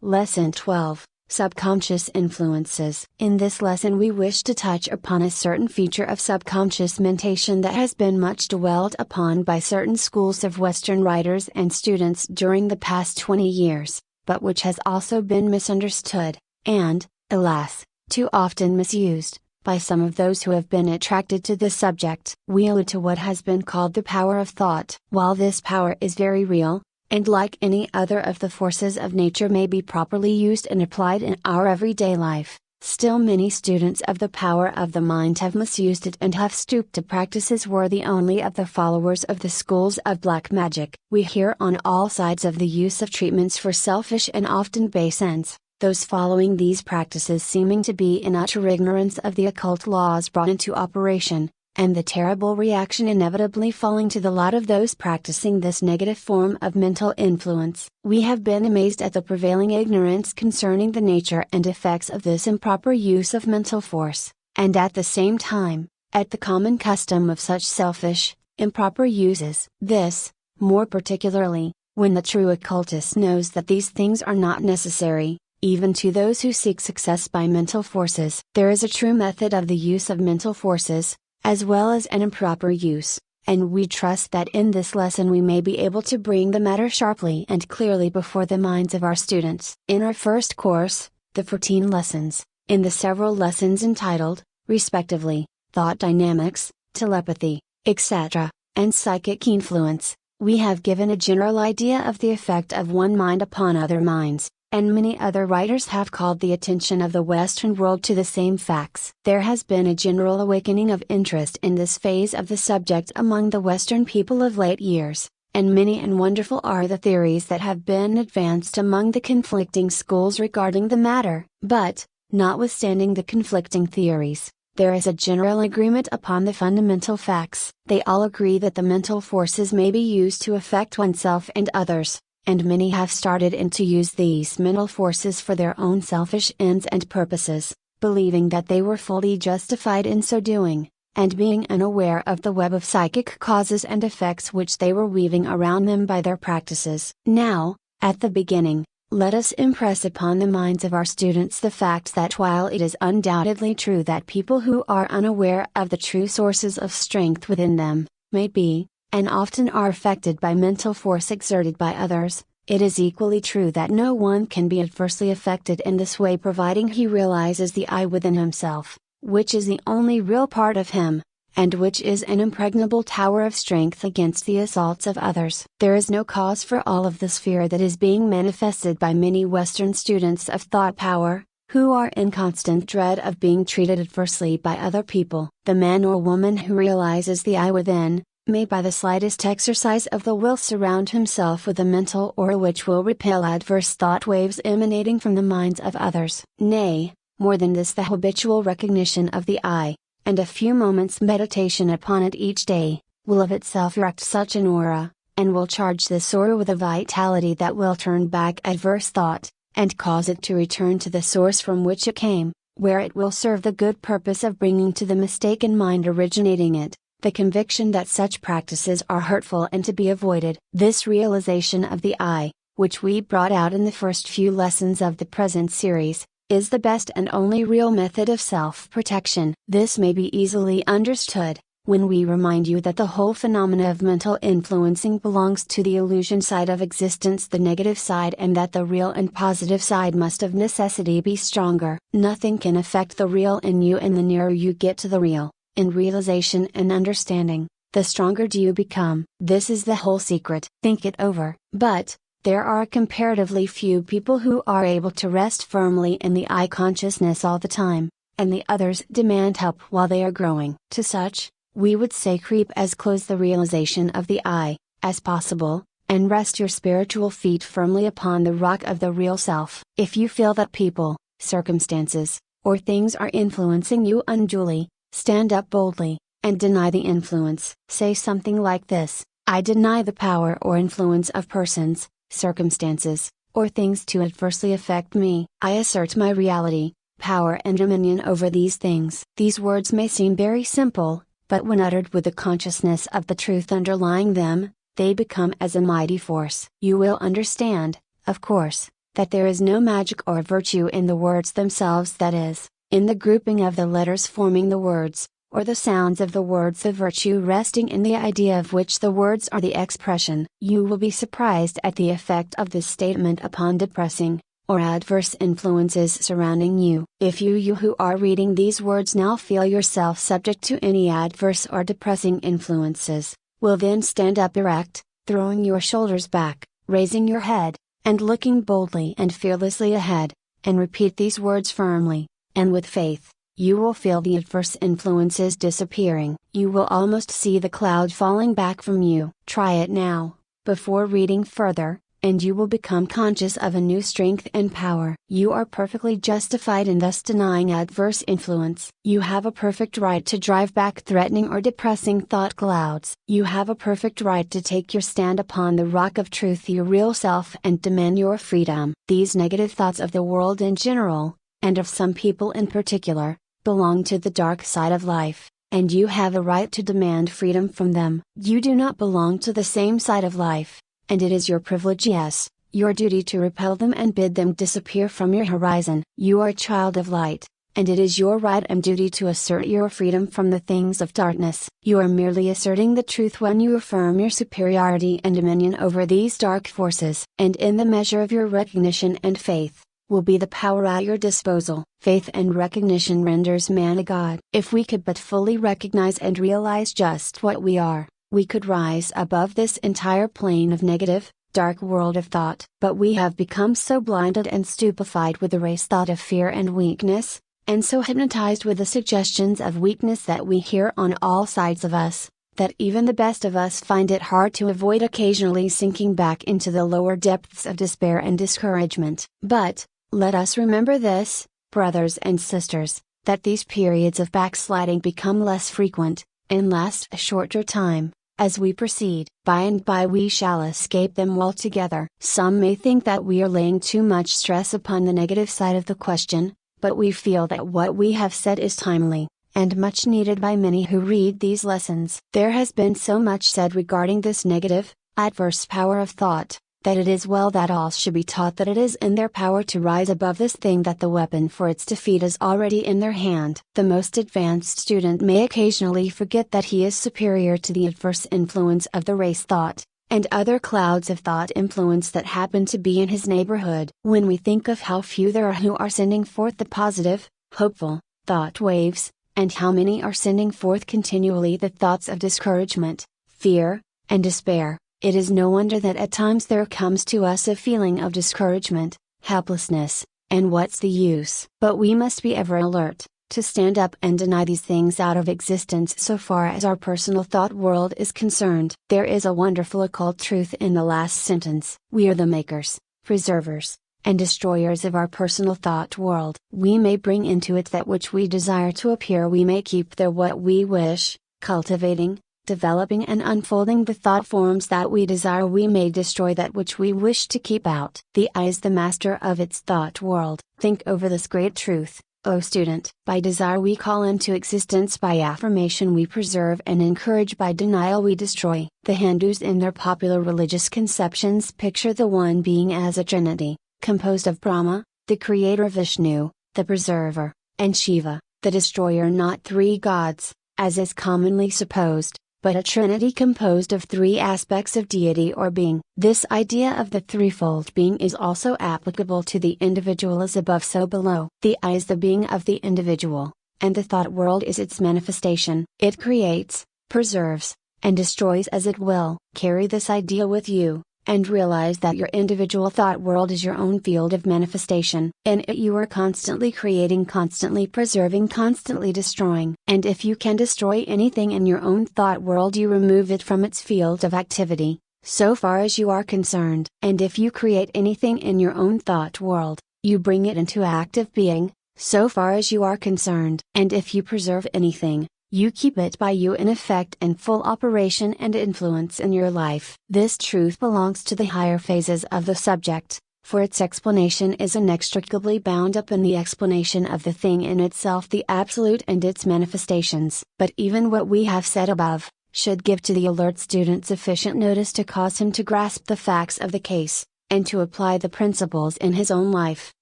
Lesson 12, Subconscious Influences. In this lesson we wish to touch upon a certain feature of subconscious mentation that has been much dwelt upon by certain schools of Western writers and students during the past 20 years, but which has also been misunderstood, and, alas, too often misused, by some of those who have been attracted to this subject. We allude to what has been called the power of thought. While this power is very real, and like any other of the forces of nature may be properly used and applied in our everyday life, still many students of the power of the mind have misused it and have stooped to practices worthy only of the followers of the schools of black magic. We hear on all sides of the use of treatments for selfish and often base ends, those following these practices seeming to be in utter ignorance of the occult laws brought into operation, and the terrible reaction inevitably falling to the lot of those practicing this negative form of mental influence. We have been amazed at the prevailing ignorance concerning the nature and effects of this improper use of mental force, and at the same time, at the common custom of such selfish, improper uses. This, more particularly, when the true occultist knows that these things are not necessary, even to those who seek success by mental forces. There is a true method of the use of mental forces, as well as an improper use, and we trust that in this lesson we may be able to bring the matter sharply and clearly before the minds of our students. In our first course, the 14 lessons, in the several lessons entitled, respectively, Thought Dynamics, Telepathy, etc., and Psychic Influence, we have given a general idea of the effect of one mind upon other minds, and many other writers have called the attention of the Western world to the same facts. There has been a general awakening of interest in this phase of the subject among the Western people of late years, and many and wonderful are the theories that have been advanced among the conflicting schools regarding the matter. But, notwithstanding the conflicting theories, there is a general agreement upon the fundamental facts. They all agree that the mental forces may be used to affect oneself and others, and many have started in to use these mental forces for their own selfish ends and purposes, believing that they were fully justified in so doing, and being unaware of the web of psychic causes and effects which they were weaving around them by their practices. Now, at the beginning, let us impress upon the minds of our students the fact that while it is undoubtedly true that people who are unaware of the true sources of strength within them, may be, and often are affected by mental force exerted by others, it is equally true that no one can be adversely affected in this way providing he realizes the I within himself, which is the only real part of him, and which is an impregnable tower of strength against the assaults of others. There is no cause for all of this fear that is being manifested by many Western students of thought power, who are in constant dread of being treated adversely by other people. The man or woman who realizes the I within, may by the slightest exercise of the will surround himself with a mental aura which will repel adverse thought waves emanating from the minds of others. Nay, more than this, the habitual recognition of the I, and a few moments' meditation upon it each day, will of itself erect such an aura, and will charge this aura with a vitality that will turn back adverse thought, and cause it to return to the source from which it came, where it will serve the good purpose of bringing to the mistaken mind originating it the conviction that such practices are hurtful and to be avoided. This realization of the I, which we brought out in the first few lessons of the present series, is the best and only real method of self-protection. This may be easily understood, when we remind you that the whole phenomena of mental influencing belongs to the illusion side of existence, the negative side, and that the real and positive side must of necessity be stronger. Nothing can affect the real in you, and the nearer you get to the real, in realization and understanding, the stronger do you become. This is the whole secret. Think it over. But, there are comparatively few people who are able to rest firmly in the I consciousness all the time, and the others demand help while they are growing. To such, we would say creep as close the realization of the I, as possible, and rest your spiritual feet firmly upon the rock of the real self. If you feel that people, circumstances, or things are influencing you unduly, stand up boldly, and deny the influence. Say something like this: I deny the power or influence of persons, circumstances, or things to adversely affect me. I assert my reality, power and dominion over these things. These words may seem very simple, but when uttered with the consciousness of the truth underlying them, they become as a mighty force. You will understand, of course, that there is no magic or virtue in the words themselves, that is, in the grouping of the letters forming the words, or the sounds of the words, the virtue resting in the idea of which the words are the expression. You will be surprised at the effect of this statement upon depressing, or adverse influences surrounding you. If you who are reading these words now feel yourself subject to any adverse or depressing influences, will then stand up erect, throwing your shoulders back, raising your head, and looking boldly and fearlessly ahead, and repeat these words firmly, and with faith, you will feel the adverse influences disappearing. You will almost see the cloud falling back from you. Try it now, before reading further, and you will become conscious of a new strength and power. You are perfectly justified in thus denying adverse influence. You have a perfect right to drive back threatening or depressing thought clouds. You have a perfect right to take your stand upon the rock of truth, your real self, and demand your freedom. These negative thoughts of the world in general, and of some people in particular, belong to the dark side of life, and you have a right to demand freedom from them. You do not belong to the same side of life, and it is your privilege, yes, your duty, to repel them and bid them disappear from your horizon. You are a child of light, and it is your right and duty to assert your freedom from the things of darkness. You are merely asserting the truth when you affirm your superiority and dominion over these dark forces. And in the measure of your recognition and faith, will be the power at your disposal. Faith and recognition renders man a god. If we could but fully recognize and realize just what we are, we could rise above this entire plane of negative, dark world of thought. But we have become so blinded and stupefied with the race thought of fear and weakness, and so hypnotized with the suggestions of weakness that we hear on all sides of us, that even the best of us find it hard to avoid occasionally sinking back into the lower depths of despair and discouragement. But, let us remember this, brothers and sisters, that these periods of backsliding become less frequent, and last a shorter time, as we proceed. By and by we shall escape them altogether. Some may think that we are laying too much stress upon the negative side of the question, but we feel that what we have said is timely, and much needed by many who read these lessons. There has been so much said regarding this negative, adverse power of thought, that it is well that all should be taught that it is in their power to rise above this thing, that the weapon for its defeat is already in their hand. The most advanced student may occasionally forget that he is superior to the adverse influence of the race thought, and other clouds of thought influence that happen to be in his neighborhood. When we think of how few there are who are sending forth the positive, hopeful, thought waves, and how many are sending forth continually the thoughts of discouragement, fear, and despair, it is no wonder that at times there comes to us a feeling of discouragement, helplessness, and what's the use? But we must be ever alert, to stand up and deny these things out of existence so far as our personal thought world is concerned. There is a wonderful occult truth in the last sentence. We are the makers, preservers, and destroyers of our personal thought world. We may bring into it that which we desire to appear, we may keep there what we wish, cultivating, developing and unfolding the thought forms that we desire, we may destroy that which we wish to keep out. The eye is the master of its thought world. Think over this great truth, O student. By desire we call into existence, by affirmation we preserve and encourage, by denial we destroy. The Hindus in their popular religious conceptions picture the one being as a trinity, composed of Brahma, the creator, Vishnu, the preserver, and Shiva, the destroyer, not three gods, as is commonly supposed, but a trinity composed of three aspects of deity or being. This idea of the threefold being is also applicable to the individual as above so below. The I is the being of the individual, and the thought world is its manifestation. It creates, preserves, and destroys as it will. Carry this idea with you, and realize that your individual thought world is your own field of manifestation. In it you are constantly creating, constantly preserving, constantly destroying. And if you can destroy anything in your own thought world, you remove it from its field of activity, so far as you are concerned. And if you create anything in your own thought world, you bring it into active being, so far as you are concerned. And if you preserve anything, you keep it by you in effect and full operation and influence in your life. This truth belongs to the higher phases of the subject, for its explanation is inextricably bound up in the explanation of the thing in itself, the absolute, and its manifestations. But even what we have said above, should give to the alert student sufficient notice to cause him to grasp the facts of the case, and to apply the principles in his own life.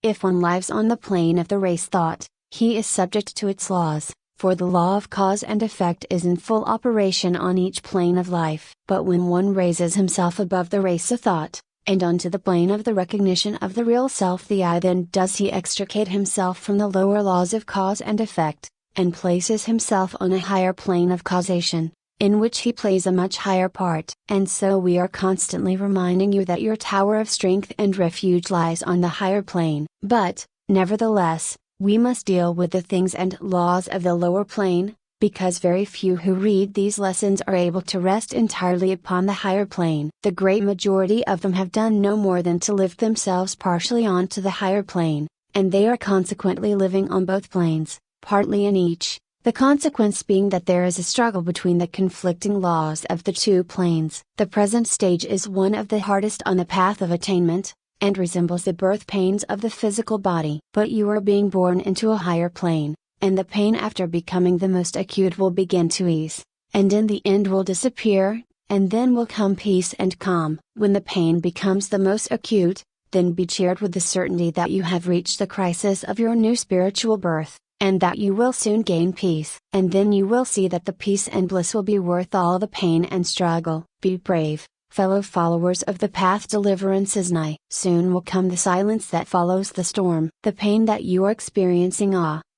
If one lives on the plane of the race thought, he is subject to its laws, for the law of cause and effect is in full operation on each plane of life. But when one raises himself above the race of thought, and onto the plane of the recognition of the real self, then does he extricate himself from the lower laws of cause and effect, and places himself on a higher plane of causation, in which he plays a much higher part. And so we are constantly reminding you that your tower of strength and refuge lies on the higher plane. But, nevertheless, we must deal with the things and laws of the lower plane, because very few who read these lessons are able to rest entirely upon the higher plane. The great majority of them have done no more than to lift themselves partially onto the higher plane, and they are consequently living on both planes, partly in each, the consequence being that there is a struggle between the conflicting laws of the two planes. The present stage is one of the hardest on the path of attainment, and resembles the birth pains of the physical body. But you are being born into a higher plane, and the pain after becoming the most acute will begin to ease, and in the end will disappear, and then will come peace and calm. When the pain becomes the most acute, then be cheered with the certainty that you have reached the crisis of your new spiritual birth, and that you will soon gain peace. And then you will see that the peace and bliss will be worth all the pain and struggle. Be brave, fellow followers of the path. Deliverance is nigh. Soon will come the silence that follows the storm. The pain that you are experiencing,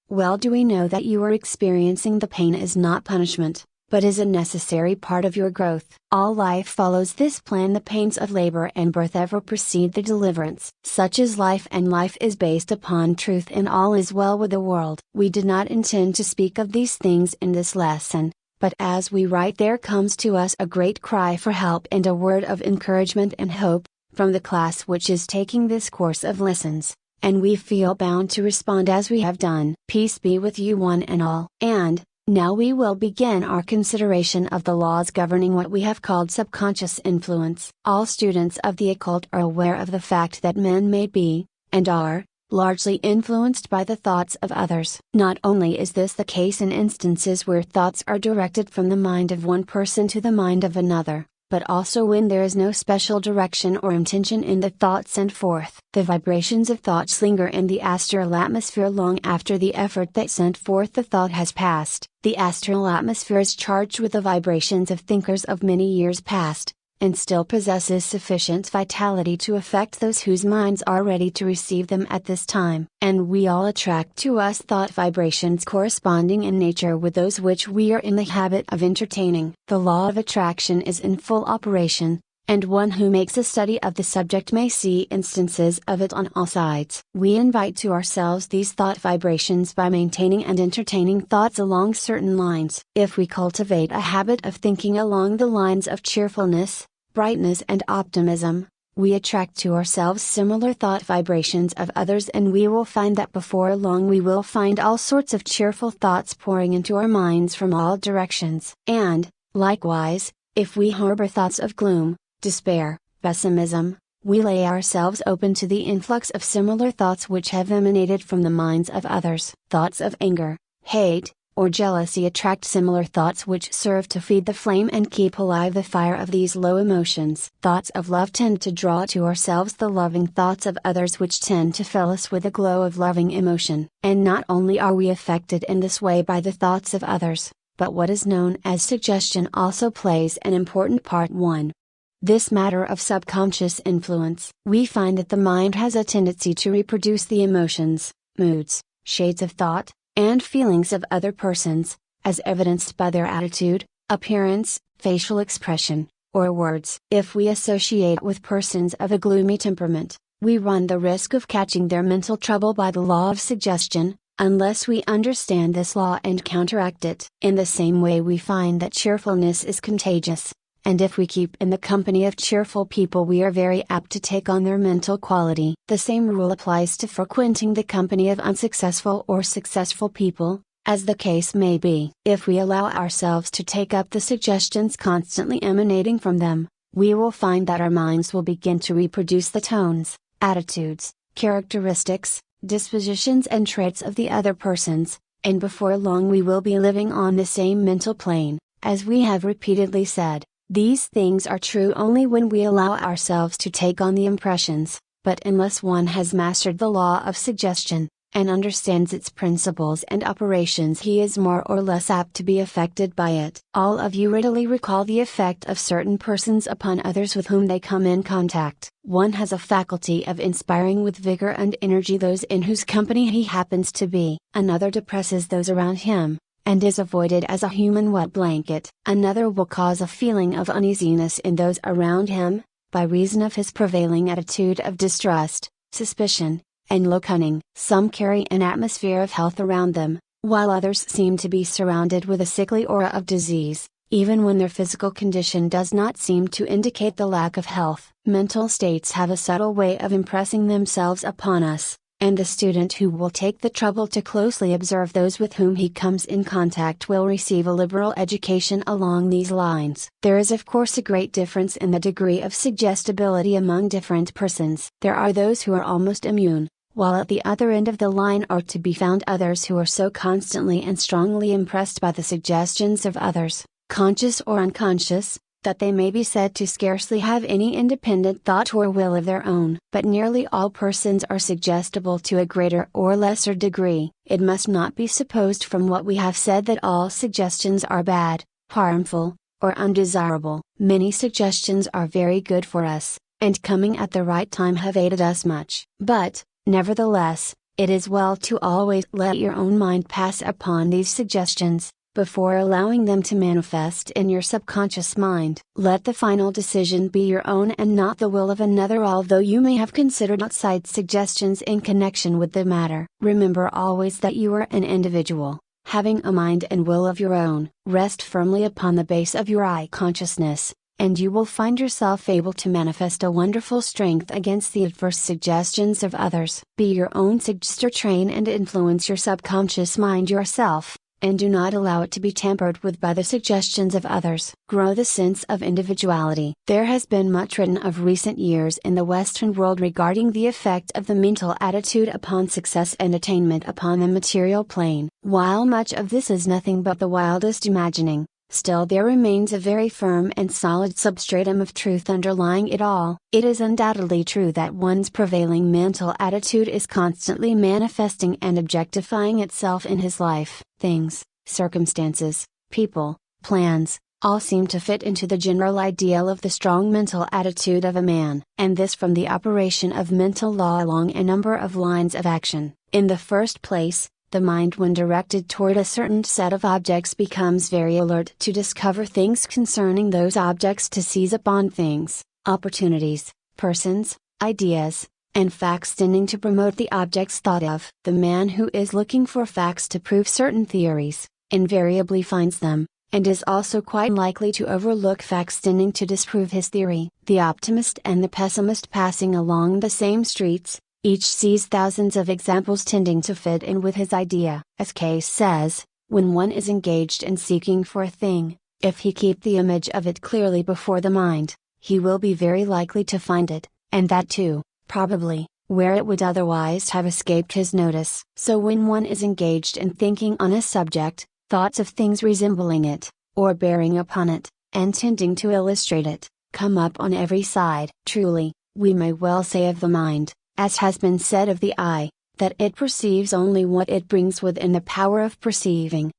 well do we know that you are experiencing the pain is not punishment, but is a necessary part of your growth. All life follows this plan. The pains of labor and birth ever precede the deliverance. Such is life, and life is based upon truth, and all is well with the world. We did not intend to speak of these things in this lesson, but as we write there comes to us a great cry for help and a word of encouragement and hope, from the class which is taking this course of lessons, and we feel bound to respond as we have done. Peace be with you one and all. And, now we will begin our consideration of the laws governing what we have called subconscious influence. All students of the occult are aware of the fact that men may be, and are, largely influenced by the thoughts of others. Not only is this the case in instances where thoughts are directed from the mind of one person to the mind of another, but also when there is no special direction or intention in the thought sent forth. The vibrations of thoughts linger in the astral atmosphere long after the effort that sent forth the thought has passed. The astral atmosphere is charged with the vibrations of thinkers of many years past, and still possesses sufficient vitality to affect those whose minds are ready to receive them at this time. And we all attract to us thought vibrations corresponding in nature with those which we are in the habit of entertaining. The law of attraction is in full operation, and one who makes a study of the subject may see instances of it on all sides. We invite to ourselves these thought vibrations by maintaining and entertaining thoughts along certain lines. If we cultivate a habit of thinking along the lines of cheerfulness, brightness and optimism, we attract to ourselves similar thought vibrations of others, and we will find that before long we will find all sorts of cheerful thoughts pouring into our minds from all directions. And, likewise, if we harbor thoughts of gloom, despair, pessimism, we lay ourselves open to the influx of similar thoughts which have emanated from the minds of others. Thoughts of anger, hate, or jealousy attract similar thoughts which serve to feed the flame and keep alive the fire of these low emotions. Thoughts of love tend to draw to ourselves the loving thoughts of others, which tend to fill us with a glow of loving emotion. And not only are we affected in this way by the thoughts of others, but what is known as suggestion also plays an important part. 1. This matter of subconscious influence. We find that the mind has a tendency to reproduce the emotions, moods, shades of thought, and feelings of other persons, as evidenced by their attitude, appearance, facial expression, or words. If we associate with persons of a gloomy temperament, we run the risk of catching their mental trouble by the law of suggestion, unless we understand this law and counteract it. In the same way, we find that cheerfulness is contagious, and if we keep in the company of cheerful people, we are very apt to take on their mental quality. The same rule applies to frequenting the company of unsuccessful or successful people, as the case may be. If we allow ourselves to take up the suggestions constantly emanating from them, we will find that our minds will begin to reproduce the tones, attitudes, characteristics, dispositions and traits of the other persons, and before long we will be living on the same mental plane. As we have repeatedly said, These things are true only when we allow ourselves to take on the impressions, but unless one has mastered the law of suggestion, and understands its principles and operations, he is more or less apt to be affected by it. All of you readily recall the effect of certain persons upon others with whom they come in contact. One has a faculty of inspiring with vigor and energy those in whose company he happens to be. Another depresses those around him, and is avoided as a human wet blanket. Another will cause a feeling of uneasiness in those around him, by reason of his prevailing attitude of distrust, suspicion, and low cunning. Some carry an atmosphere of health around them, while others seem to be surrounded with a sickly aura of disease, even when their physical condition does not seem to indicate the lack of health. Mental states have a subtle way of impressing themselves upon us, and the student who will take the trouble to closely observe those with whom he comes in contact will receive a liberal education along these lines. There is of course a great difference in the degree of suggestibility among different persons. There are those who are almost immune, while at the other end of the line are to be found others who are so constantly and strongly impressed by the suggestions of others, conscious or unconscious, that they may be said to scarcely have any independent thought or will of their own. But nearly all persons are suggestible to a greater or lesser degree. It must not be supposed from what we have said that all suggestions are bad, harmful, or undesirable. Many suggestions are very good for us, and coming at the right time have aided us much. But, nevertheless, it is well to always let your own mind pass upon these suggestions, before allowing them to manifest in your subconscious mind. Let the final decision be your own and not the will of another, although you may have considered outside suggestions in connection with the matter. Remember always that you are an individual, having a mind and will of your own. Rest firmly upon the base of your I consciousness, and you will find yourself able to manifest a wonderful strength against the adverse suggestions of others. Be your own suggester, train and influence your subconscious mind yourself, and do not allow it to be tampered with by the suggestions of others. Grow the sense of individuality. There has been much written of recent years in the Western world regarding the effect of the mental attitude upon success and attainment upon the material plane. While much of this is nothing but the wildest imagining, still there remains a very firm and solid substratum of truth underlying it all. It is undoubtedly true that one's prevailing mental attitude is constantly manifesting and objectifying itself in his life. Things, circumstances, people, plans, all seem to fit into the general ideal of the strong mental attitude of a man, and this from the operation of mental law along a number of lines of action. In the first place, the mind when directed toward a certain set of objects becomes very alert to discover things concerning those objects, to seize upon things, opportunities, persons, ideas, and facts tending to promote the objects thought of. The man who is looking for facts to prove certain theories, invariably finds them, and is also quite likely to overlook facts tending to disprove his theory. The optimist and the pessimist passing along the same streets, each sees thousands of examples tending to fit in with his idea. As Case says, when one is engaged in seeking for a thing, if he keep the image of it clearly before the mind, he will be very likely to find it, and that too, probably, where it would otherwise have escaped his notice. So when one is engaged in thinking on a subject, thoughts of things resembling it, or bearing upon it, and tending to illustrate it, come up on every side. Truly, we may well say of the mind, as has been said of the eye, that it perceives only what it brings within the power of perceiving.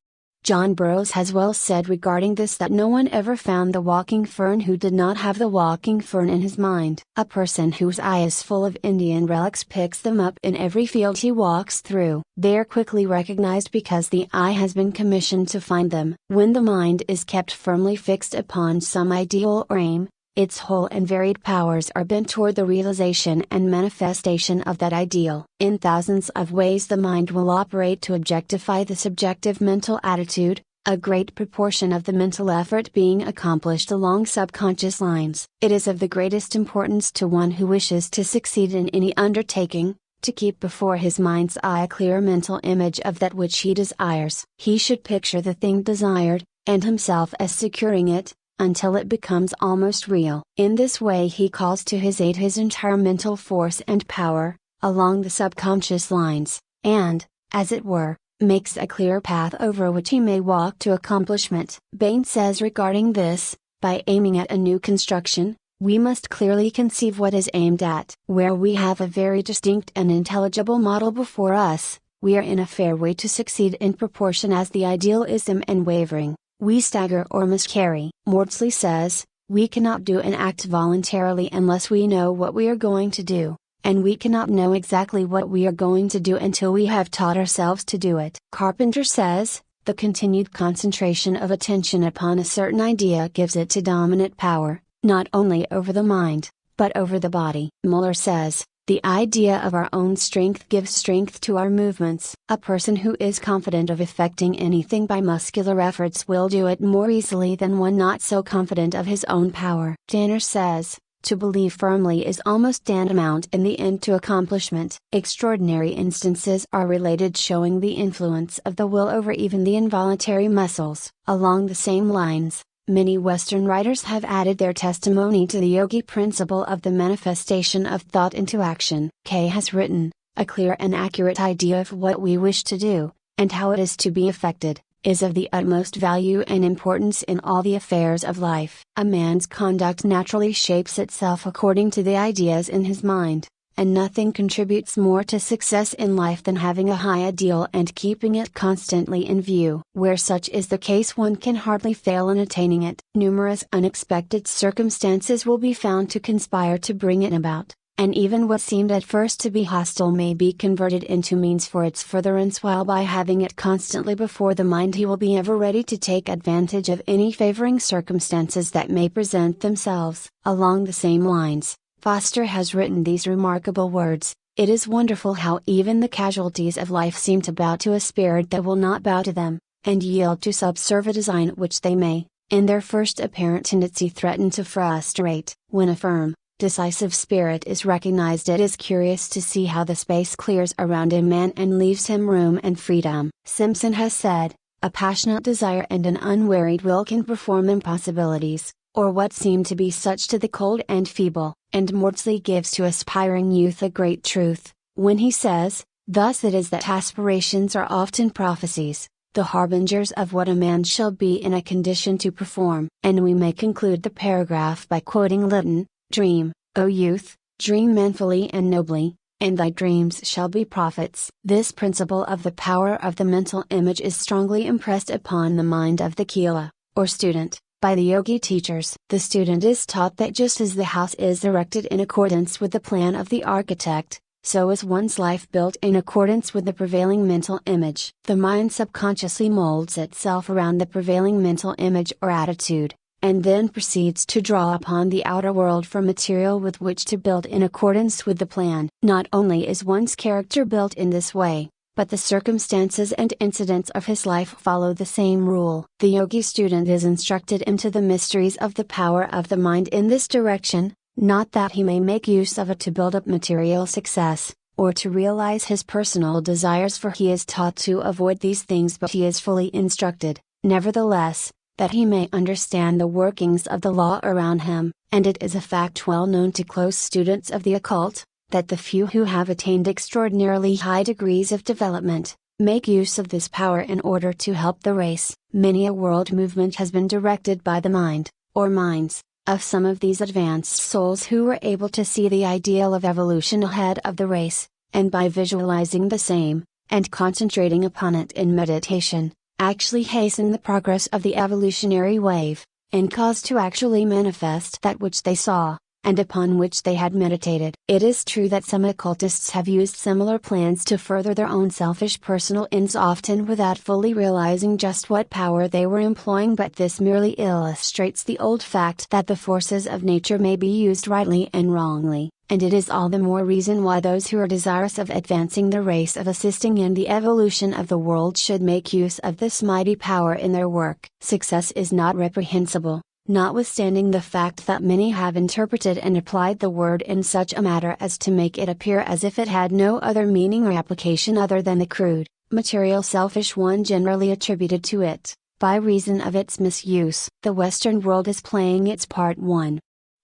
John Burroughs has well said regarding this that no one ever found the walking fern who did not have the walking fern in his mind. A person whose eye is full of Indian relics picks them up in every field he walks through. They are quickly recognized because the eye has been commissioned to find them. When the mind is kept firmly fixed upon some ideal or aim, its whole and varied powers are bent toward the realization and manifestation of that ideal. In thousands of ways the mind will operate to objectify the subjective mental attitude, a great proportion of the mental effort being accomplished along subconscious lines. It is of the greatest importance to one who wishes to succeed in any undertaking, to keep before his mind's eye a clear mental image of that which he desires. He should picture the thing desired, and himself as securing it, until it becomes almost real. In this way he calls to his aid his entire mental force and power, along the subconscious lines, and, as it were, makes a clear path over which he may walk to accomplishment. Bain says regarding this, By aiming at a new construction, we must clearly conceive what is aimed at. Where we have a very distinct and intelligible model before us, we are in a fair way to succeed in proportion as the ideal is dim and wavering, we stagger or miscarry. Maudsley says, we cannot do an act voluntarily unless we know what we are going to do, and we cannot know exactly what we are going to do until we have taught ourselves to do it. Carpenter says, the continued concentration of attention upon a certain idea gives it to dominant power, not only over the mind, but over the body. Muller says, the idea of our own strength gives strength to our movements. A person who is confident of effecting anything by muscular efforts will do it more easily than one not so confident of his own power. Danner says, to believe firmly is almost tantamount in the end to accomplishment. Extraordinary instances are related showing the influence of the will over even the involuntary muscles. Along the same lines, many Western writers have added their testimony to the yogi principle of the manifestation of thought into action. Kay has written, a clear and accurate idea of what we wish to do, and how it is to be effected, is of the utmost value and importance in all the affairs of life. A man's conduct naturally shapes itself according to the ideas in his mind, and nothing contributes more to success in life than having a high ideal and keeping it constantly in view. Where such is the case, one can hardly fail in attaining it. Numerous unexpected circumstances will be found to conspire to bring it about, and even what seemed at first to be hostile may be converted into means for its furtherance, while by having it constantly before the mind he will be ever ready to take advantage of any favoring circumstances that may present themselves. Along the same lines, Foster has written these remarkable words, it is wonderful how even the casualties of life seem to bow to a spirit that will not bow to them, and yield to subserve a design which they may, in their first apparent tendency, threaten to frustrate. When a firm, decisive spirit is recognized, it is curious to see how the space clears around a man and leaves him room and freedom. Simpson has said, a passionate desire and an unwearied will can perform impossibilities, or what seem to be such to the cold and feeble. And Maudsley gives to aspiring youth a great truth, when he says, thus it is that aspirations are often prophecies, the harbingers of what a man shall be in a condition to perform. And we may conclude the paragraph by quoting Lytton, dream, O youth, dream manfully and nobly, and thy dreams shall be prophets. This principle of the power of the mental image is strongly impressed upon the mind of the Kila, or student, by the yogi teachers. The student is taught that just as the house is erected in accordance with the plan of the architect, so is one's life built in accordance with the prevailing mental image. The mind subconsciously molds itself around the prevailing mental image or attitude, and then proceeds to draw upon the outer world for material with which to build in accordance with the plan. Not only is one's character built in this way, but the circumstances and incidents of his life follow the same rule. The yogi student is instructed into the mysteries of the power of the mind in this direction, not that he may make use of it to build up material success, or to realize his personal desires, for he is taught to avoid these things, but he is fully instructed, nevertheless, that he may understand the workings of the law around him. And it is a fact well known to close students of the occult, that the few who have attained extraordinarily high degrees of development, make use of this power in order to help the race. Many a world movement has been directed by the mind, or minds, of some of these advanced souls who were able to see the ideal of evolution ahead of the race, and by visualizing the same, and concentrating upon it in meditation, actually hasten the progress of the evolutionary wave, and cause to actually manifest that which they saw, and upon which they had meditated. It is true that some occultists have used similar plans to further their own selfish personal ends, often without fully realizing just what power they were employing, but this merely illustrates the old fact that the forces of nature may be used rightly and wrongly, and it is all the more reason why those who are desirous of advancing the race, of assisting in the evolution of the world, should make use of this mighty power in their work. Success is not reprehensible, notwithstanding the fact that many have interpreted and applied the word in such a manner as to make it appear as if it had no other meaning or application other than the crude, material selfish one generally attributed to it, by reason of its misuse. The Western world is playing its part. 1.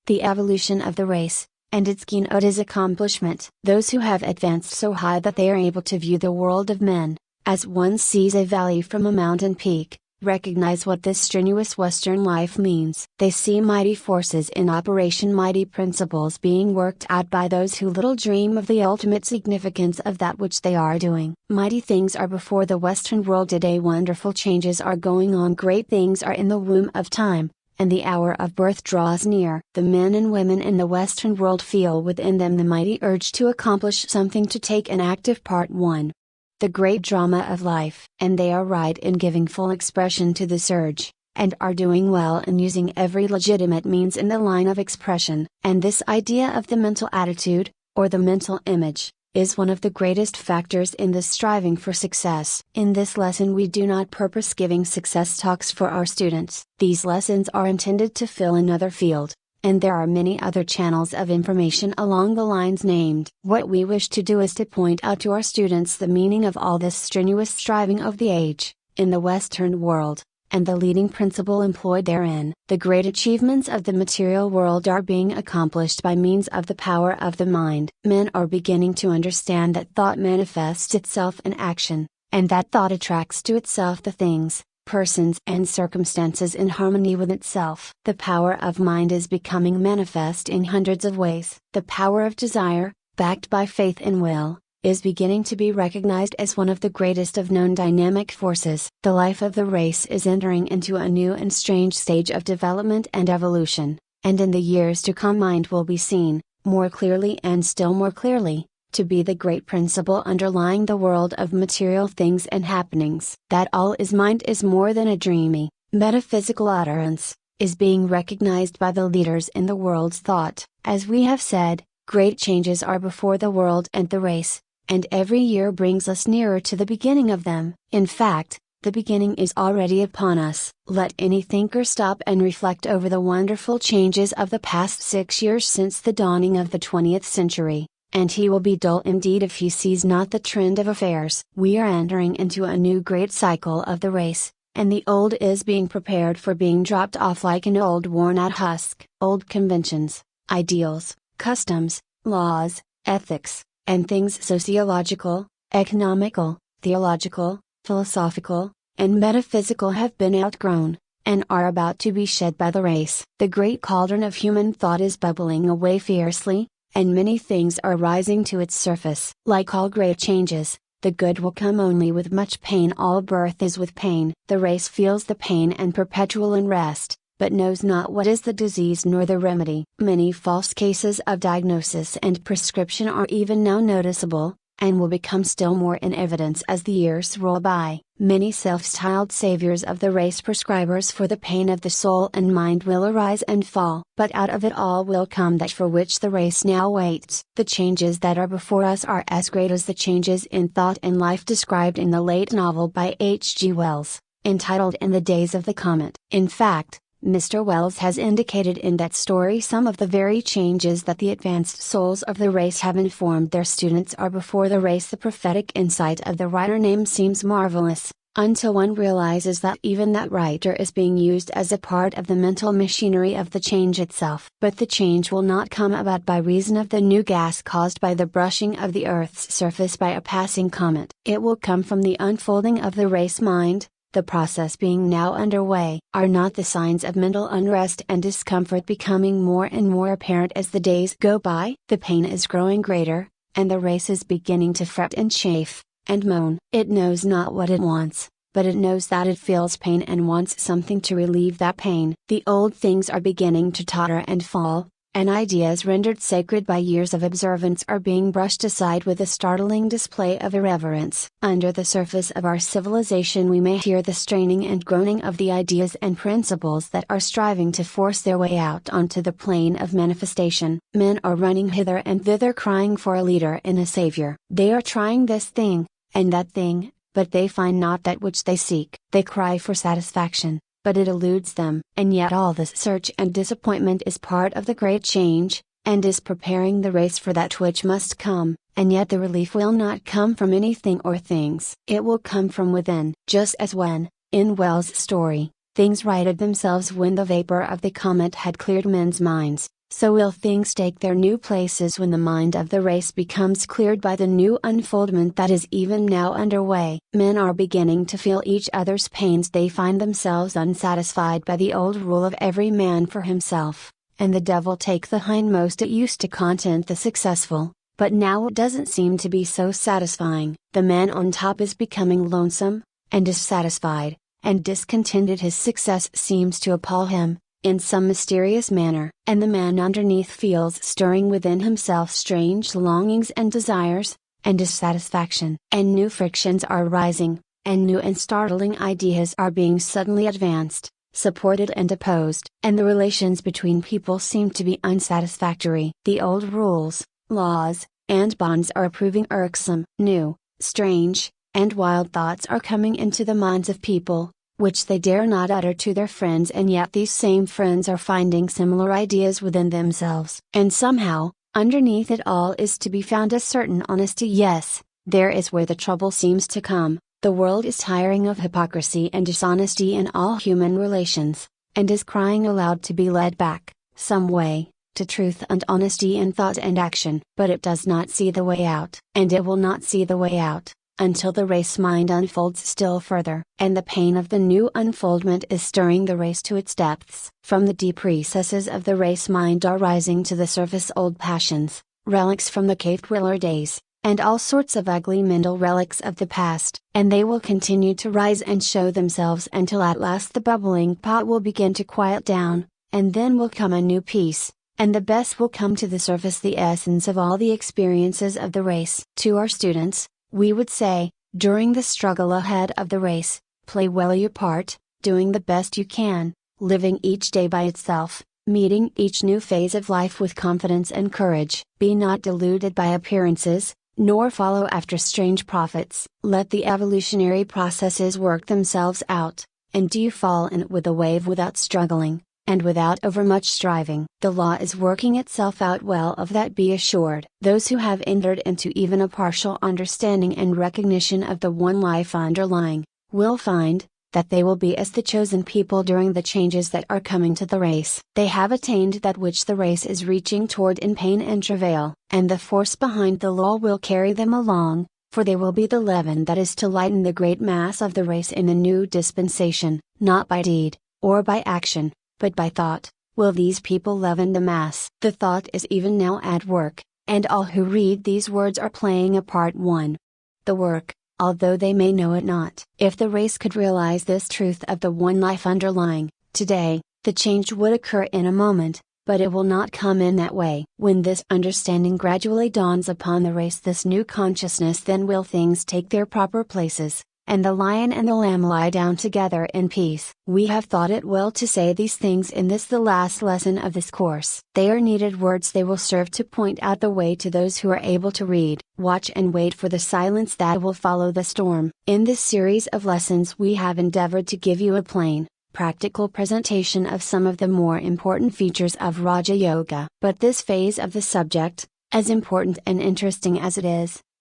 The evolution of the race, and its keynote is accomplishment. Those who have advanced so high that they are able to view the world of men, as one sees a valley from a mountain peak, recognize what this strenuous Western life means. They see mighty forces in operation, mighty principles being worked out by those who little dream of the ultimate significance of that which they are doing. Mighty things are before the Western world today. Wonderful changes are going on. Great things are in the womb of time, and the hour of birth draws near. The men and women in the Western world feel within them the mighty urge to accomplish something, to take an active part. 1. The great drama of life. And they are right in giving full expression to this urge, and are doing well in using every legitimate means in the line of expression. And this idea of the mental attitude, or the mental image, is one of the greatest factors in this striving for success. In this lesson we do not purpose giving success talks for our students. These lessons are intended to fill another field, and there are many other channels of information along the lines named. What we wish to do is to point out to our students the meaning of all this strenuous striving of the age, in the Western world, and the leading principle employed therein. The great achievements of the material world are being accomplished by means of the power of the mind. Men are beginning to understand that thought manifests itself in action, and that thought attracts to itself the things, persons and circumstances in harmony with itself. The power of mind is becoming manifest in hundreds of ways. The power of desire, backed by faith and will, is beginning to be recognized as one of the greatest of known dynamic forces. The life of the race is entering into a new and strange stage of development and evolution, and in the years to come mind will be seen, more clearly and still more clearly, to be the great principle underlying the world of material things and happenings. That all is mind is more than a dreamy, metaphysical utterance, is being recognized by the leaders in the world's thought. As we have said, great changes are before the world and the race, and every year brings us nearer to the beginning of them. In fact, the beginning is already upon us. Let any thinker stop and reflect over the wonderful changes of the past 6 years since the dawning of the 20th century, and he will be dull indeed if he sees not the trend of affairs. We are entering into a new great cycle of the race, and the old is being prepared for being dropped off like an old worn out husk. Old conventions, ideals, customs, laws, ethics, and things sociological, economical, theological, philosophical, and metaphysical have been outgrown, and are about to be shed by the race. The great cauldron of human thought is bubbling away fiercely, and many things are rising to its surface. Like all great changes, the good will come only with much pain. All birth is with pain. The race feels the pain and perpetual unrest, but knows not what is the disease nor the remedy. Many false cases of diagnosis and prescription are even now noticeable, and will become still more in evidence as the years roll by. Many self-styled saviors of the race, prescribers for the pain of the soul and mind, will arise and fall. But out of it all will come that for which the race now waits. The changes that are before us are as great as the changes in thought and life described in the late novel by H. G. Wells, entitled In the Days of the Comet. In fact, Mr. Wells has indicated in that story some of the very changes that the advanced souls of the race have informed their students are before the race. The prophetic insight of the writer name seems marvelous, until one realizes that even that writer is being used as a part of the mental machinery of the change itself. But the change will not come about by reason of the new gas caused by the brushing of the Earth's surface by a passing comet. It will come from the unfolding of the race mind. The process being now underway. Are not the signs of mental unrest and discomfort becoming more and more apparent as the days go by? The pain is growing greater, and the race is beginning to fret and chafe, and moan. It knows not what it wants, but it knows that it feels pain and wants something to relieve that pain. The old things are beginning to totter and fall, and ideas rendered sacred by years of observance are being brushed aside with a startling display of irreverence. Under the surface of our civilization we may hear the straining and groaning of the ideas and principles that are striving to force their way out onto the plane of manifestation. Men are running hither and thither crying for a leader and a savior. They are trying this thing, and that thing, but they find not that which they seek. They cry for satisfaction, but it eludes them. And yet all this search and disappointment is part of the great change, and is preparing the race for that which must come, and yet the relief will not come from anything or things. It will come from within. Just as when, in Wells' story, things righted themselves when the vapor of the comet had cleared men's minds, So will things take their new places when the mind of the race becomes cleared by the new unfoldment that is even now underway. Men are beginning to feel each other's pains. They find themselves unsatisfied by the old rule of every man for himself, and the devil take the hindmost. It used to content the successful, but now it doesn't seem to be so satisfying. The man on top is becoming lonesome, and dissatisfied, and discontented. His success seems to appall him, in some mysterious manner, and the man underneath feels stirring within himself strange longings and desires, and dissatisfaction. And new frictions are rising, and new and startling ideas are being suddenly advanced, supported and opposed, and the relations between people seem to be unsatisfactory. The old rules, laws, and bonds are proving irksome. New, strange, and wild thoughts are coming into the minds of people, which they dare not utter to their friends, and yet these same friends are finding similar ideas within themselves. And somehow, underneath it all is to be found a certain honesty. Yes, there is where the trouble seems to come. The world is tiring of hypocrisy and dishonesty in all human relations, and is crying aloud to be led back, some way, to truth and honesty in thought and action. But it does not see the way out, and it will not see the way out, until the race mind unfolds still further. And the pain of the new unfoldment is stirring the race to its depths. From the deep recesses of the race mind are rising to the surface old passions, relics from the cave dweller days, and all sorts of ugly mental relics of the past. And they will continue to rise and show themselves until at last the bubbling pot will begin to quiet down, and then will come a new peace, and the best will come to the surface, the essence of all the experiences of the race. To our students, we would say, during the struggle ahead of the race, play well your part, doing the best you can, living each day by itself, meeting each new phase of life with confidence and courage. Be not deluded by appearances, nor follow after strange prophets. Let the evolutionary processes work themselves out, and do you fall in it with a wave without struggling, and without overmuch striving. The law is working itself out well, of that be assured. Those who have entered into even a partial understanding and recognition of the one life underlying, will find, that they will be as the chosen people during the changes that are coming to the race. They have attained that which the race is reaching toward in pain and travail, and the force behind the law will carry them along, for they will be the leaven that is to lighten the great mass of the race in the new dispensation. Not by deed, or by action, but by thought, will these people leaven the mass. The thought is even now at work, and all who read these words are playing a part. 1. The work, although they may know it not. If the race could realize this truth of the one life underlying, today, the change would occur in a moment, but it will not come in that way. When this understanding gradually dawns upon the race, this new consciousness, then will things take their proper places, and the lion and the lamb lie down together in peace. We have thought it well to say these things in this, the last lesson of this course. They are needed words. They will serve to point out the way to those who are able to read. Watch and wait for the silence that will follow the storm. In this series of lessons we have endeavored to give you a plain, practical presentation of some of the more important features of Raja Yoga. But this phase of the subject, as important and interesting as it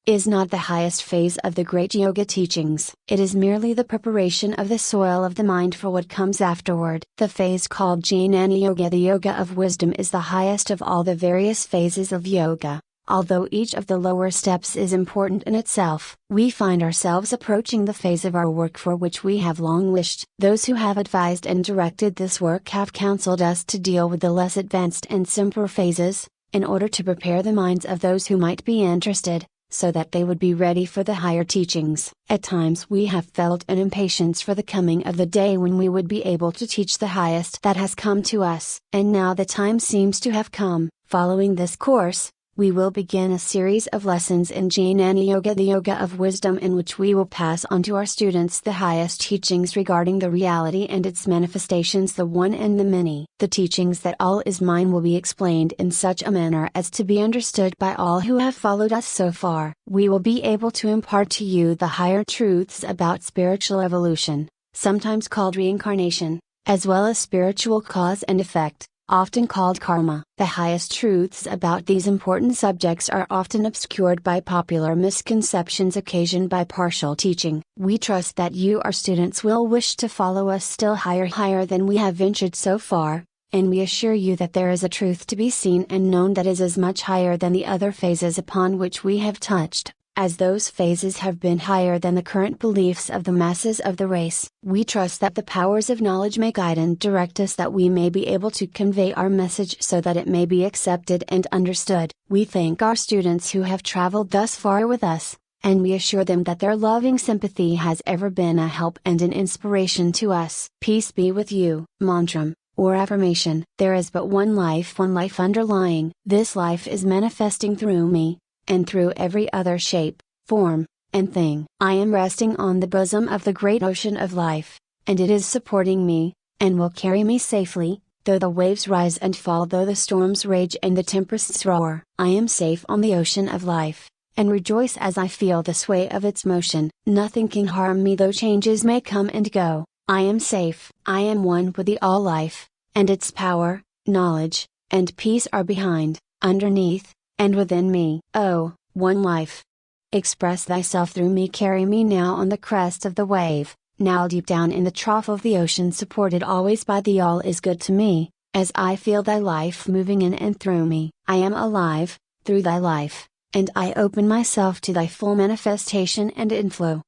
is not the highest phase of the great yoga teachings. It is merely the preparation of the soil of the mind for what comes afterward. The phase called Jnana Yoga, the yoga of wisdom, is the highest of all the various phases of yoga. Although each of the lower steps is important in itself, we find ourselves approaching the phase of our work for which we have long wished. Those who have advised and directed this work have counseled us to deal with the less advanced and simpler phases, in order to prepare the minds of those who might be interested, so that they would be ready for the higher teachings. At times we have felt an impatience for the coming of the day when we would be able to teach the highest that has come to us. And now the time seems to have come. Following this course, we will begin a series of lessons in Jnana Yoga, the yoga of wisdom, in which we will pass on to our students the highest teachings regarding the reality and its manifestations, the one and the many. The teachings that all is mine will be explained in such a manner as to be understood by all who have followed us so far. We will be able to impart to you the higher truths about spiritual evolution, sometimes called reincarnation, as well as spiritual cause and effect, often called karma. The highest truths about these important subjects are often obscured by popular misconceptions occasioned by partial teaching. We trust that you, our students, will wish to follow us still higher than we have ventured so far, and we assure you that there is a truth to be seen and known that is as much higher than the other phases upon which we have touched, as those phases have been higher than the current beliefs of the masses of the race. We trust that the powers of knowledge may guide and direct us, that we may be able to convey our message so that it may be accepted and understood. We thank our students who have traveled thus far with us, and we assure them that their loving sympathy has ever been a help and an inspiration to us. Peace be with you. Mantram, or affirmation. There is but one life underlying. This life is manifesting through me, and through every other shape, form, and thing. I am resting on the bosom of the great ocean of life, and it is supporting me, and will carry me safely, though the waves rise and fall, though the storms rage and the tempests roar. I am safe on the ocean of life, and rejoice as I feel the sway of its motion. Nothing can harm me though changes may come and go. I am safe. I am one with the all-life, and its power, knowledge, and peace are behind, underneath, and within me. Oh, one life! Express thyself through me, carry me now on the crest of the wave, now deep down in the trough of the ocean, supported always by thee. All is good to me, as I feel thy life moving in and through me. I am alive, through thy life, and I open myself to thy full manifestation and inflow.